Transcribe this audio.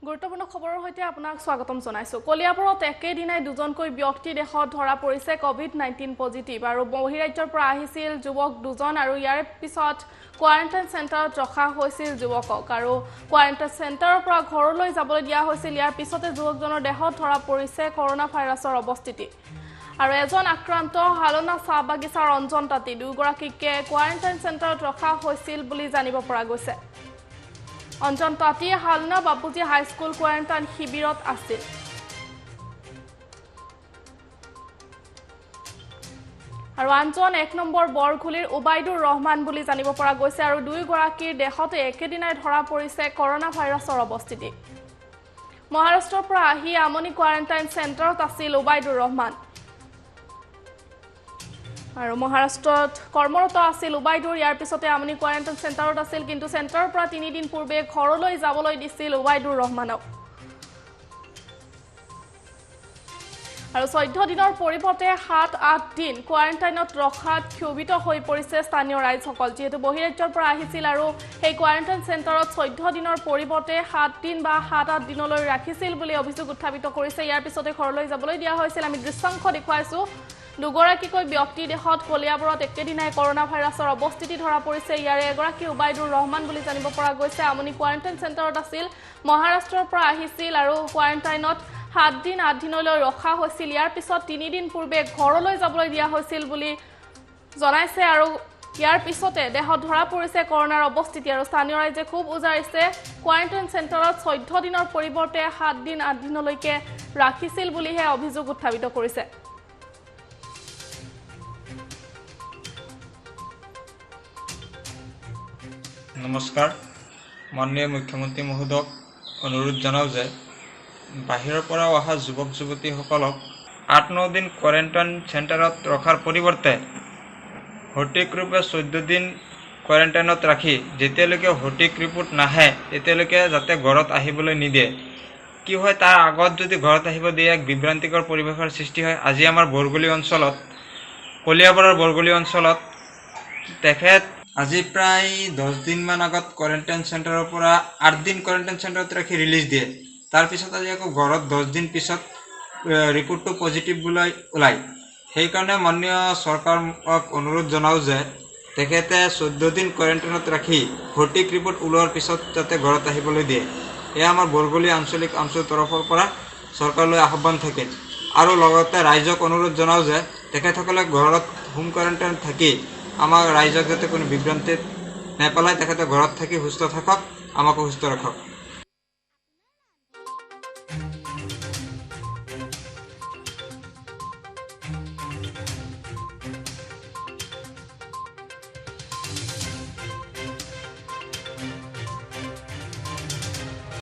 গুৰুত্বপূৰ্ণ খবৰৰ সৈতে আপোনাক স্বাগতম জনাইছো। কলিয়াবৰত একেদিনাই দুজনকৈ ব্যক্তি দেশত ধৰা পৰিছে কোভিড-19 পজিটিভ আৰু বহিৰাজ্যৰ পৰা আহিছিল যুৱক দুজন আৰু ইয়াৰ পিছত কোৱাৰেণ্টাইন চেণ্টাৰত ৰখা হৈছিল যুৱকক আৰু কোৱাৰেণ্টাইন চেণ্টাৰৰ পৰা ঘৰলৈ যাবলৈ দিয়া হৈছিল। ইয়াৰ পিছতে যুৱকজনৰ দেহত ধৰা পৰিছে কৰোনা ভাইৰাছৰ অৱস্থিতি আৰু এজন আক্ৰান্ত হালনা চাহ বাগিচাৰ ৰঞ্জন তাঁতী দুগৰাকীকে কোৱাৰেণ্টাইন চেণ্টাৰত ৰখা হৈছিল বুলি জানিব পৰা গৈছে। অঞ্জন তাঁতীয়ে হালনা বাপুজী হাইস্কুল কোৱাৰেণ্টাইন শিবিৰত আছিল আৰু আনজন 1 নম্বৰ বৰঘুলিৰ উবাইদুৰ ৰহমান বুলি জানিব পৰা গৈছে আৰু দুয়োগৰাকীৰ দেহতে একেদিনাই ধৰা পৰিছে কৰোনা ভাইৰাছৰ অৱস্থিতি। মহাৰাষ্ট্ৰৰ পৰা আহি আমনি কোৱাৰেণ্টাইন চেণ্টাৰত আছিল উবাইদুৰ ৰহমান আৰু মহাৰাষ্ট্ৰত কৰ্মৰত আছিল উবাইদুৰ। ইয়াৰ পিছতে আমনি কোৱাৰেণ্টাইন চেণ্টাৰত আছিল, কিন্তু চেণ্টাৰৰ পৰা 3 দিন পূৰ্বে ঘৰলৈ যাবলৈ দিছিল উবাইদুৰ ৰহমানক আৰু 14 দিনৰ পৰিৱৰ্তে 7-8 দিন কোৱাৰেণ্টাইনত ৰখাত ক্ষোভিত হৈ পৰিছে স্থানীয় ৰাইজসকল, যিহেতু বহিৰাজ্যৰ পৰা আহিছিল আৰু সেই কোৱাৰেণ্টাইন চেণ্টাৰত 14 দিনৰ পৰিৱৰ্তে 7 দিন বা 7-8 দিনলৈ ৰাখিছিল বুলি অভিযোগ উত্থাপিত কৰিছে। ইয়াৰ পিছতে ঘৰলৈ যাবলৈ দিয়া হৈছিল। আমি দৃশ্যাংশ দেখুৱাইছো। দুগৰাকীকৈ ব্যক্তি দেশত কলিয়াবৰত একেদিনাই কৰোনা ভাইৰাছৰ অৱস্থিতি ধৰা পৰিছে। ইয়াৰে এগৰাকী উবাইদুৰ ৰহমান বুলি জানিব পৰা গৈছে। আমনি কোৱাৰেণ্টাইন চেণ্টাৰত আছিল, মহাৰাষ্ট্ৰৰ পৰা আহিছিল আৰু কোৱাৰেণ্টাইনত 7 দিন 8 দিনলৈ ৰখা হৈছিল। ইয়াৰ পিছত 3 দিন পূৰ্বে ঘৰলৈ যাবলৈ দিয়া হৈছিল বুলি জনাইছে আৰু ইয়াৰ পিছতে দেহত ধৰা পৰিছে কৰোনাৰ অৱস্থিতি আৰু স্থানীয় ৰাইজে খুব উজাৰিছে। কোৱাৰেণ্টাইন চেণ্টাৰত 14 দিনৰ পৰিৱৰ্তে 7 দিন 8 দিনলৈকে ৰাখিছিল বুলিহে অভিযোগ উত্থাপিত কৰিছে। নমস্কাৰ। মাননীয় মুখ্যমন্ত্ৰী মহোদয়ক অনুৰোধ জনাওঁ যে বাহিৰৰ পৰা অহা যুৱক যুৱতীসকলক 8-9 দিন কোৱাৰেণ্টাইন চেণ্টাৰত ৰখাৰ পৰিৱৰ্তে সঠিক ৰূপে 14 দিন কোৱাৰেণ্টাইনত ৰাখি যেতিয়ালৈকে সঠিক ৰিপৰ্ট নাহে তেতিয়ালৈকে যাতে ঘৰত আহিবলৈ নিদিয়ে। কি হয়, তাৰ আগত যদি ঘৰত আহিব দিয়ে এক বিভ্ৰান্তিকৰ পৰিৱেশৰ সৃষ্টি হয়। আজি আমাৰ বৰগুলি অঞ্চলত, কলিয়াবৰৰ বৰগুলি অঞ্চলত তেখেত আজি প্ৰায় 10 দিনমান আগত কোৱাৰেণ্টাইন চেণ্টাৰৰ পৰা 8 দিন কোৱাৰেণ্টাইন চেণ্টাৰত ৰাখি ৰিলিজ দিয়ে। তাৰপিছত আজি আকৌ ঘৰত 10 দিন পিছত ৰিপৰ্টটো পজিটিভ বুলি ওলায়। সেইকাৰণে মাননীয় চৰকাৰক অনুৰোধ জনাওঁ যে তেখেতে 14 দিন কোৱাৰেণ্টাইনত ৰাখি সঠিক ৰিপৰ্ট ওলোৱাৰ পিছত যাতে ঘৰত আহিবলৈ দিয়ে। এয়া আমাৰ বৰগুলি আঞ্চলিক অঞ্চলৰ তৰফৰ পৰা চৰকাৰলৈ আহ্বান থাকে। আৰু লগতে ৰাইজক অনুৰোধ জনাওঁ যে তেখেতসকলে ঘৰত হোম কোৱাৰেণ্টাইনত থাকি আমাৰ ৰাইজক যাতে কোনো বিভ্ৰান্তিত নেপেলায়, তেখেতে ঘৰত থাকি সুস্থ থাকক, আমাকো সুস্থ ৰাখক।